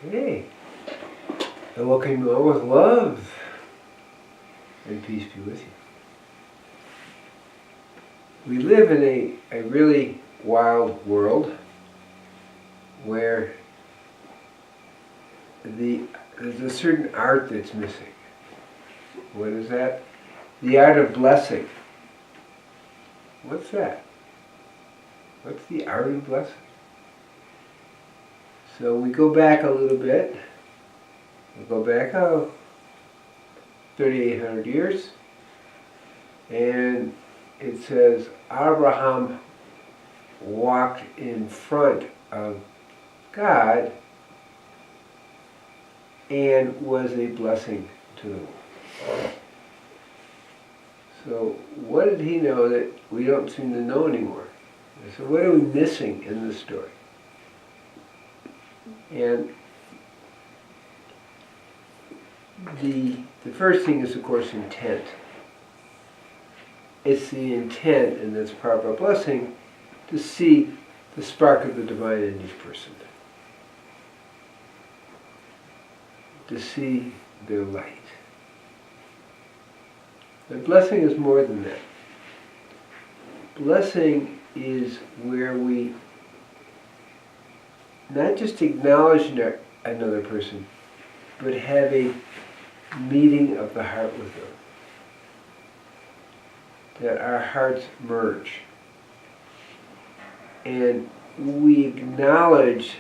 Okay. And welcome you all with love and peace be with you. We live in a really wild world where there's a certain art that's missing. What is that? The art of blessing. What's that? What's the art of blessing? So we go back a little bit. We go back 3,800 years, and it says Abraham walked in front of God and was a blessing to the world. So what did he know that we don't seem to know anymore? So what are we missing in this story? And the first thing is, of course, intent. It's the intent, and that's part of our blessing, to see the spark of the divine in each person. To see their light. But blessing is more than that. Blessing is where we not just acknowledge another person, but have a meeting of the heart with them. That our hearts merge. And we acknowledge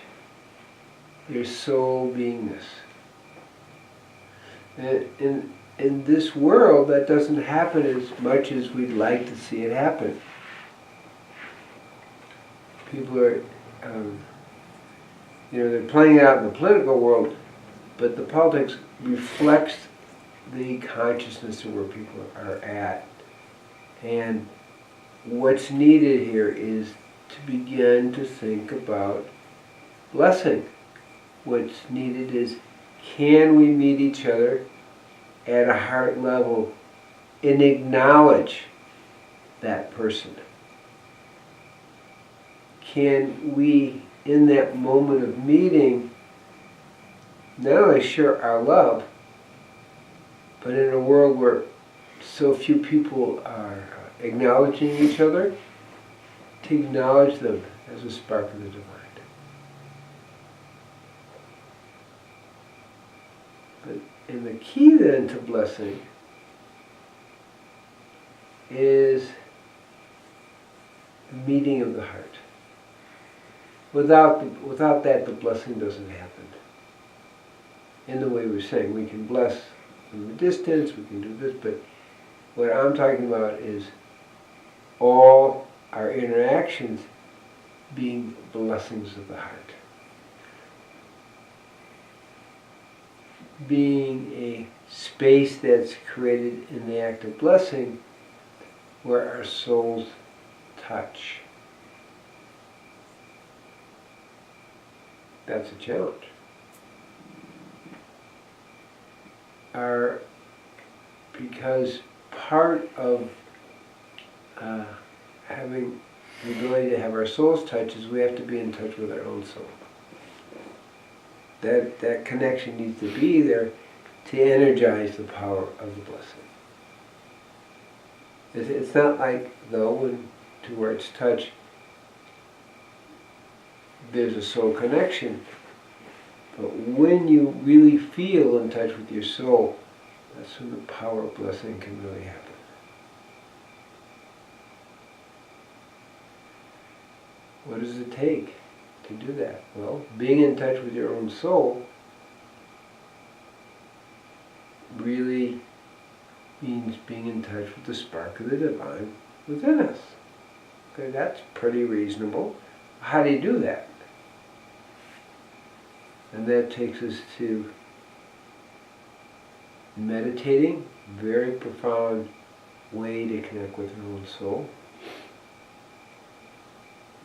their soul beingness. And in this world, that doesn't happen as much as we'd like to see it happen. People are, they're playing out in the political world, but the politics reflects the consciousness of where people are at. And what's needed here is to begin to think about blessing. What's needed is, can we meet each other at a heart level and acknowledge that person? Can we, in that moment of meeting, not only share our love, but in a world where so few people are acknowledging each other, to acknowledge them as a spark of the divine. And the key then to blessing is the meeting of the heart. Without that, the blessing doesn't happen. In the way we're saying, we can bless from a distance, we can do this, but what I'm talking about is all our interactions being blessings of the heart. Being a space that's created in the act of blessing where our souls touch. That's a challenge. Because part of having the ability to have our souls touch is we have to be in touch with our own soul. That connection needs to be there to energize the power of the blessing. It's not like, though, when two hearts touch, there's a soul connection. But when you really feel in touch with your soul, that's when the power of blessing can really happen. What does it take to do that? Well, being in touch with your own soul really means being in touch with the spark of the divine within us. Okay, that's pretty reasonable. How do you do that? And that takes us to meditating, very profound way to connect with your own soul.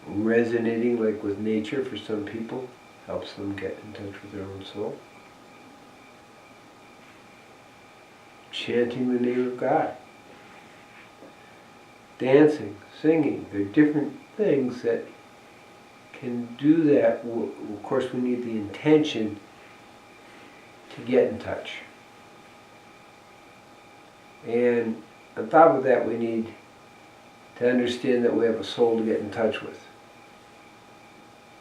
Resonating like with nature for some people helps them get in touch with their own soul. Chanting the name of God. Dancing, singing. There are different things that can do that. Of course, we need the intention to get in touch. And on top of that, we need to understand that we have a soul to get in touch with.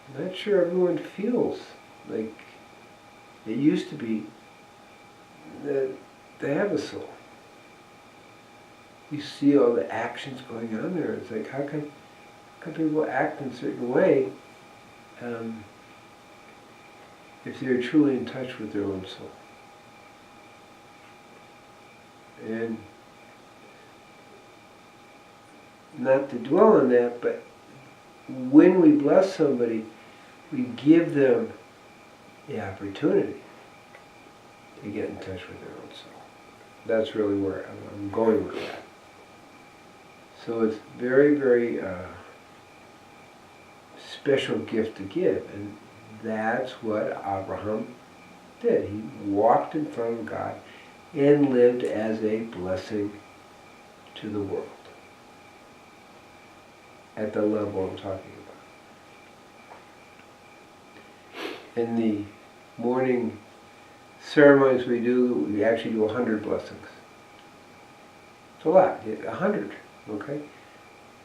I'm not sure everyone feels like it used to be that they have a soul. You see all the actions going on there. It's like, how can people act in a certain way if they're truly in touch with their own soul? And not to dwell on that, but when we bless somebody, we give them the opportunity to get in touch with their own soul. That's really where I'm going with that. So it's very, very special gift to give, and that's what Abraham did. He walked in front of God and lived as a blessing to the world at the level I'm talking about. In the morning ceremonies we actually do 100 blessings. It's a lot, 100, okay?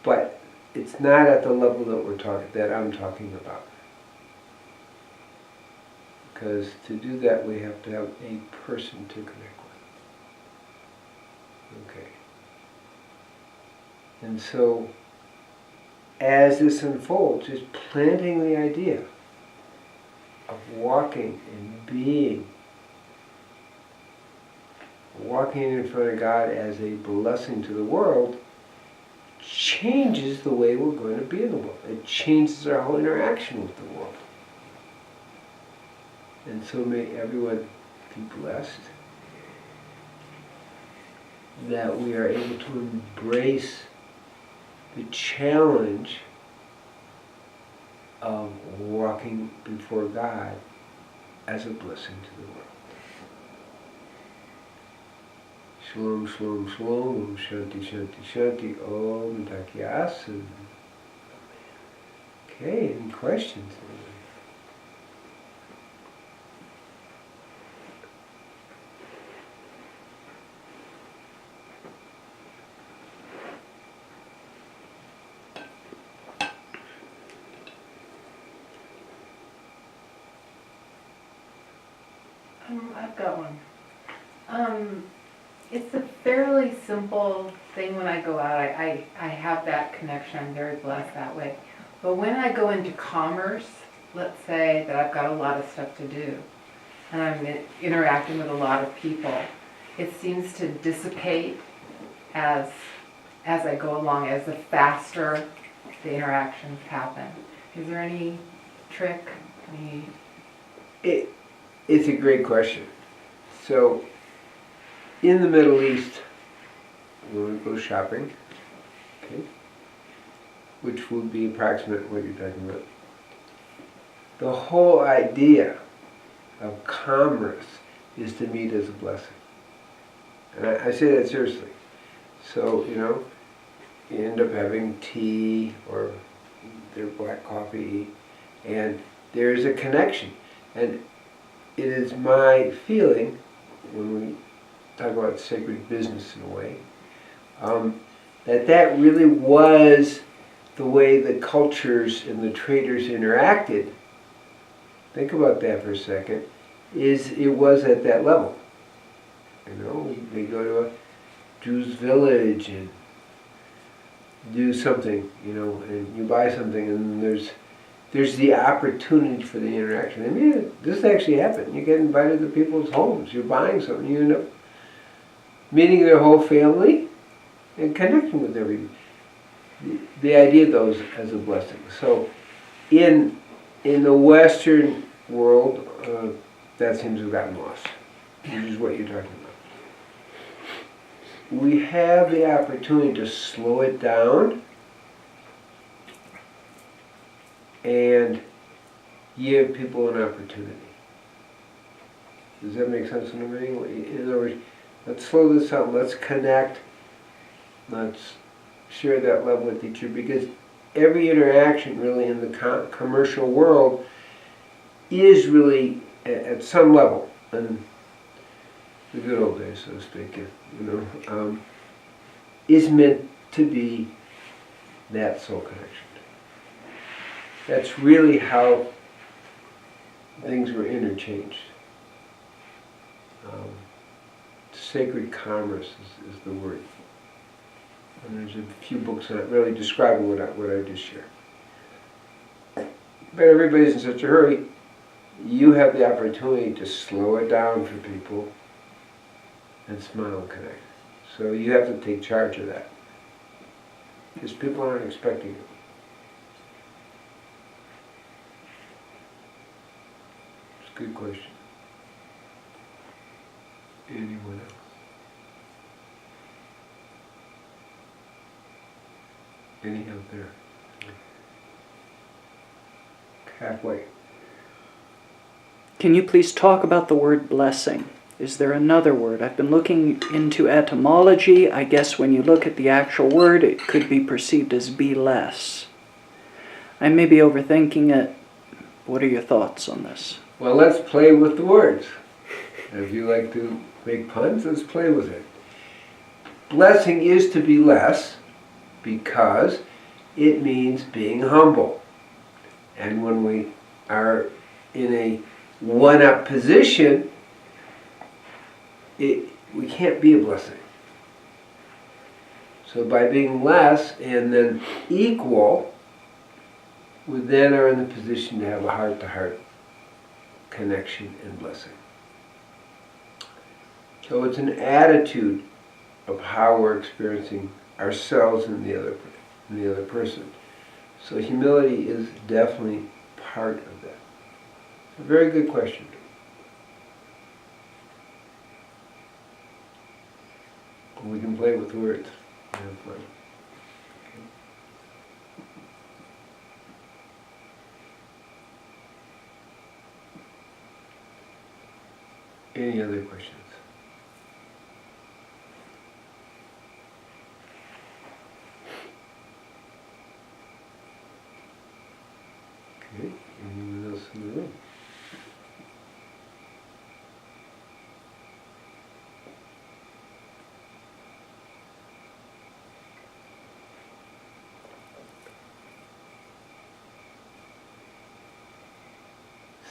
But it's not at the level that I'm talking about. Because to do that, we have to have a person to connect with. Okay. And so, as this unfolds, just planting the idea of walking in front of God as a blessing to the world, changes the way we're going to be in the world. It changes our whole interaction with the world. And so may everyone be blessed that we are able to embrace the challenge of walking before God as a blessing to the world. Shalom, shalom, shalom, shanti, shanti, shanti, om, takiasan. Okay, any questions? I've got one. It's a fairly simple thing when I go out. I have that connection. I'm very blessed that way. But when I go into commerce, let's say that I've got a lot of stuff to do, and I'm interacting with a lot of people, it seems to dissipate as I go along, as the faster the interactions happen. Is there any trick? It's a great question. So, in the Middle East, when we go shopping, okay, which would be approximate what you're talking about, the whole idea of commerce is to meet as a blessing. And I say that seriously. So, you end up having tea or their black coffee, and there's a connection. And it is my feeling, when we talk about sacred business in a way, that really was the way the cultures and the traders interacted. Think about that for a second. It was at that level. They go to a Jew's village and do something, and you buy something, and there's the opportunity for the interaction. I mean, this actually happened. You get invited to people's homes. You're buying something. You end up meeting their whole family and connecting with everybody. The idea, though, is as a blessing. So, in the Western world, that seems to have gotten lost, which is what you're talking about. We have the opportunity to slow it down and give people an opportunity. Does that make sense in other words, let's slow this down, let's connect, let's share that love with each other, because every interaction really in the commercial world is really at some level, and the good old days, so to speak, is meant to be that soul connection. That's really how things were interchanged. Sacred commerce is the word. And there's a few books on it really describing what I just shared. But everybody's in such a hurry, you have the opportunity to slow it down for people and smile and connect. So you have to take charge of that. Because people aren't expecting it. It's a good question. Anyone else? Any out there? Halfway. Can you please talk about the word blessing? Is there another word? I've been looking into etymology. I guess when you look at the actual word, it could be perceived as be less. I may be overthinking it. What are your thoughts on this? Well, let's play with the words. If you like to make puns, let's play with it. Blessing is to be less because it means being humble. And when we are in a one-up position, we can't be a blessing. So by being less and then equal, we then are in the position to have a heart-to-heart connection and blessing. So it's an attitude of how we're experiencing ourselves and the other person. So humility is definitely part of that. It's a very good question. We can play with words and have fun. Okay. Any other questions? Okay, anyone else in the room?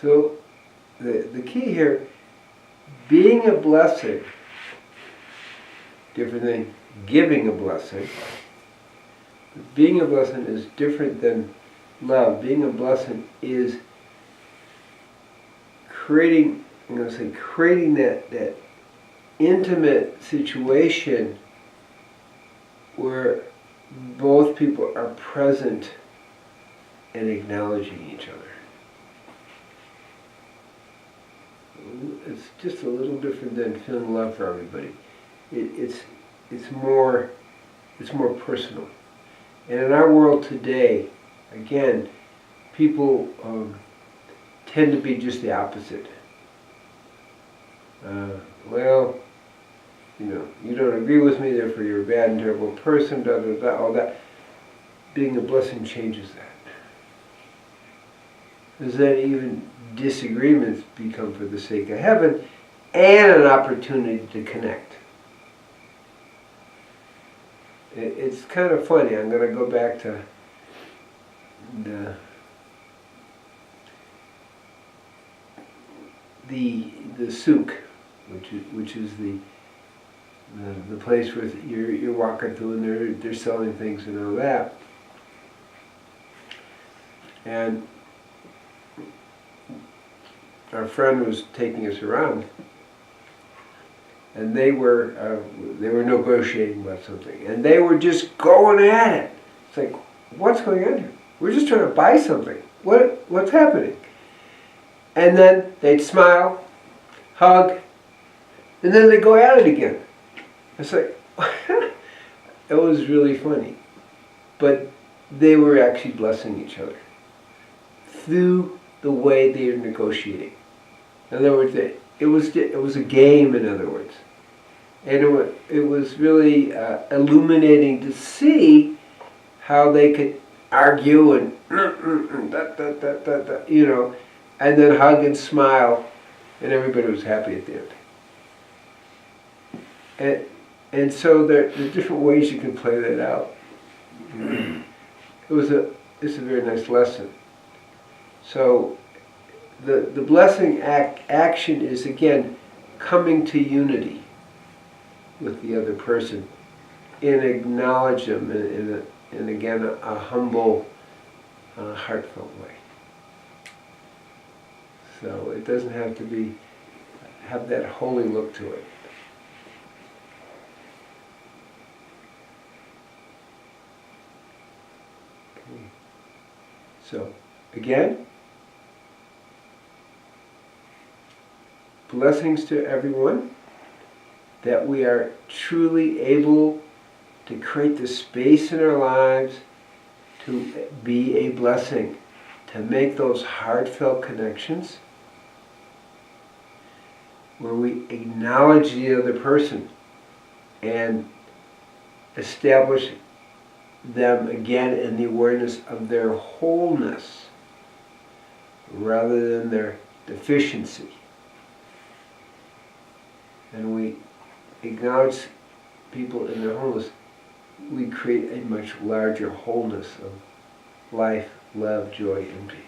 So the key here, being a blessing, different than giving a blessing. Being a blessing is different than love. Being a blessing is creating that intimate situation where both people are present and acknowledging each other. It's just a little different than feeling love for everybody. It's more personal. And in our world today, again, people tend to be just the opposite. Well, you don't agree with me, therefore you're a bad and terrible person, da da da, all that. Being a blessing changes that. Because then even disagreements become for the sake of heaven and an opportunity to connect. It's kind of funny. I'm going to go back to the souk, which is the place where you're walking through and they're selling things and all that. And our friend was taking us around, and they were negotiating about something, and they were just going at it. It's like, what's going on here? We're just trying to buy something. What's happening? And then they'd smile, hug, and then they'd go at it again. It's like, it was really funny. But they were actually blessing each other through the way they were negotiating. In other words, it was a game, in other words. And it was really illuminating to see how they could argue and and then hug and smile, and everybody was happy at the end. And so there are different ways you can play that out. It's a very nice lesson. So the blessing action is, again, coming to unity with the other person and acknowledge them in again, a humble, heartfelt way. So it doesn't have to have that holy look to it. Okay. So, again, blessings to everyone, that we are truly able to create the space in our lives to be a blessing, to make those heartfelt connections where we acknowledge the other person and establish them again in the awareness of their wholeness rather than their deficiency. And we acknowledge people in their wholeness, we create a much larger wholeness of life, love, joy, and peace.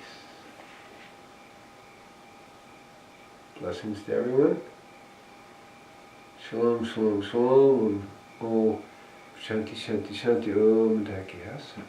Blessings to everyone. Shalom, shalom, shalom. Om Shanti, Shanti, Shanti. Om Takyasa.